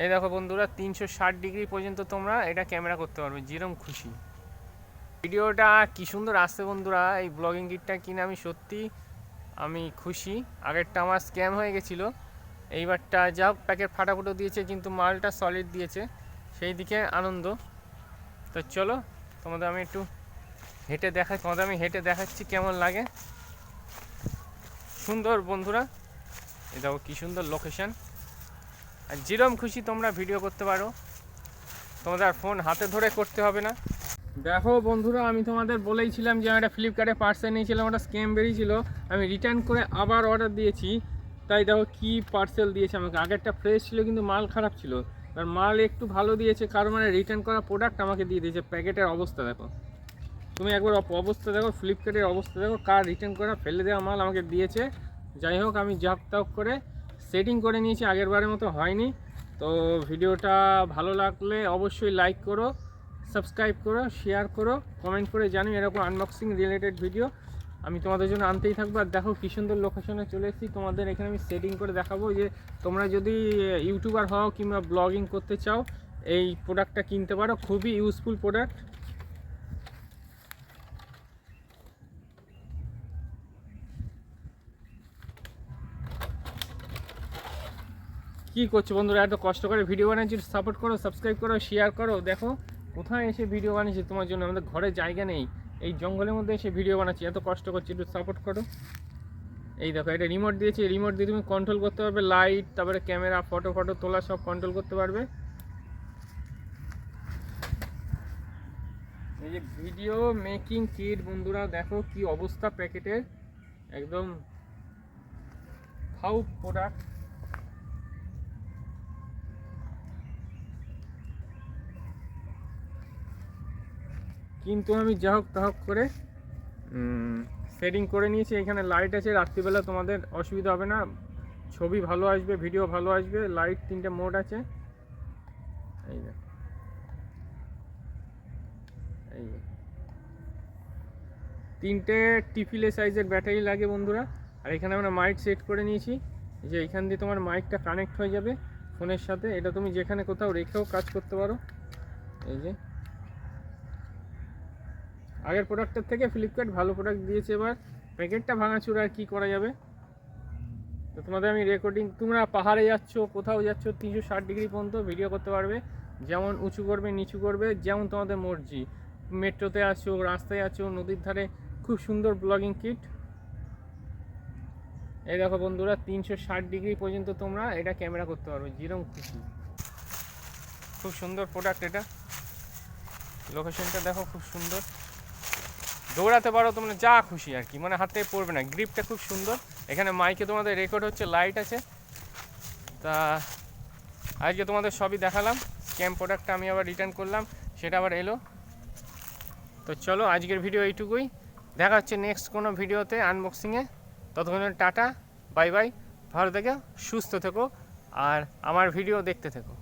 এই দেখো বন্ধুরা 360 ডিগ্রি পর্যন্ত তোমরা এটা ক্যামেরা করতে পারবে যেরকম খুশি। ভিডিওটা কি সুন্দর আসছে বন্ধুরা, এই ব্লগিং কিটটা কিনে আমি খুশি। আগেরটা আমার স্ক্যাম হয়ে গেছিলো, এইবারটা যা প্যাকেট ফাটাফুটো দিয়েছে কিন্তু মালটা সলিড দিয়েছে, সেই দিকে আনন্দ। তো চলো তোমাদের আমি হেঁটে দেখাচ্ছি কেমন লাগে। সুন্দর বন্ধুরা, এই দেখো কী সুন্দর লোকেশন। আর যেরকম খুশি তোমরা ভিডিও করতে পারো, তোমাদের আর ফোন হাতে ধরে করতে হবে না। দেখো বন্ধুরা, আমি তোমাদের বলেইছিলাম যে আমি একটা ফ্লিপকার্টে পার্সেল নিয়েছিলাম, ওটা স্ক্যাম বেরিয়েছিল, আমি রিটার্ন করে আবার অর্ডার দিয়েছি। তাই দেখো কি পার্সেল দিয়েছে আমাকে। আগেরটা ফ্রেশ ছিল কিন্তু মাল খারাপ ছিল, আর মাল একটু ভালো দিয়েছে, কারণ মানে রিটার্ন করা প্রোডাক্ট আমাকে দিয়ে দিয়েছে। প্যাকেটের অবস্থা দেখো, তুমি একবার অবস্থা দেখো, ফ্লিপকার্টের অবস্থা দেখো, কার রিটার্ন করা ফেলে দেওয়া মাল আমাকে দিয়েছে। যাই হোক, আমি ঝাপ তাপ করে সেটিং করে নিয়েছি, আগের বারের মতো হয়নি। তো ভিডিওটা ভালো লাগলে অবশ্যই লাইক করো, সাবস্ক্রাইব করো, শেয়ার করো, কমেন্ট করে জানিও এরকম আনবক্সিং রিলেটেড ভিডিও আমি তোমাদের জন্য আনতেই থাকবো। আর দেখো কী সুন্দর লোকেশনে চলে এসেছি, তোমাদের এখানে আমি সেটিং করে দেখাবো যে তোমরা যদি ইউটিউবার হও কিংবা ব্লগিং করতে চাও এই প্রোডাক্টটা কিনতে পারো, খুবই ইউজফুল প্রোডাক্ট। কী করছো বন্ধুরা, এত কষ্ট করে ভিডিও বানাচ্ছি, সাপোর্ট করো, সাবস্ক্রাইব করো, শেয়ার করো। দেখো কোথায় এসে ভিডিও বানিয়েছি তোমার জন্য, আমাদের ঘরে জায়গা নেই, এই জঙ্গলের মধ্যে এসে ভিডিও বানাচ্ছি, এত কষ্ট করছি, একটু সাপোর্ট করো। এই দেখো এটা রিমোট দিয়েছি, রিমোট দিয়ে তুমি কন্ট্রোল করতে পারবে লাইট, তারপরে ক্যামেরা, ফটো তোলা, সব কন্ট্রোল করতে পারবে। এই যে ভিডিও মেকিং কিট বন্ধুরা, দেখো কি অবস্থা প্যাকেটের, একদম ফাউ প্রোডাক্ট। কিন্তু আমি যা হোক তা হোক করে সেটিং করে নিয়েছি। এখানে লাইট আছে, রাত্রিবেলা তোমাদের অসুবিধা হবে না, ছবি ভালো আসবে, ভিডিও ভালো আসবে। লাইট 3টে মোড আছে, এই যে এই যে 3টে টিফিলে সাইজের ব্যাটারি লাগে বন্ধুরা। আর এখানে আমরা মাইক সেট করে নিয়েছি, যে এইখান দিয়ে তোমার মাইকটা কানেক্ট হয়ে যাবে ফোনের সাথে, এটা তুমি যেখানে কোথাও রেখেও কাজ করতে পারো। এই যে আগের প্রোডাক্টের থেকে ফ্লিপকার্ট ভালো প্রোডাক্ট দিয়েছে, এবার প্যাকেটটা ভাঙাচুর, আর কী করা যাবে। তো তোমাদের আমি রেকর্ডিং, তোমরা পাহাড়ে যাচ্ছ, কোথাও যাচ্ছ, 360 ডিগ্রি পর্যন্ত ভিডিও করতে পারবে, যেমন উঁচু করবে, নিচু করবে, যেমন তোমাদের মর্জি। মেট্রোতে আছো, রাস্তায় আছো, নদীর ধারে, খুব সুন্দর ব্লগিং কিট। এই দেখো বন্ধুরা 360 ডিগ্রি পর্যন্ত তোমরা এটা ক্যামেরা করতে পারবে যেরকম খুশি। খুব সুন্দর প্রোডাক্ট এটা, লোকেশনটা দেখো খুব সুন্দর, দৌড়াতে পারো তোমরা যা খুশি আর কি, মানে হাতে পড়বে না, গ্রিপটা খুব সুন্দর। এখানে মাইকে তোমাদের রেকর্ড হচ্ছে, লাইট আছে। তা আজকে তোমাদের সবই দেখালাম, স্ক্যাম প্রোডাক্টটা আমি আবার রিটার্ন করলাম, সেটা আবার এলো। তো চলো আজকের ভিডিও এইটুকুই, দেখা হচ্ছে নেক্সট কোনো ভিডিওতে আনবক্সিংয়ে। ততক্ষণ টাটা, বাই বাই, ভালো থেকো, সুস্থ থেকো, আর আমার ভিডিও দেখতে থেকো।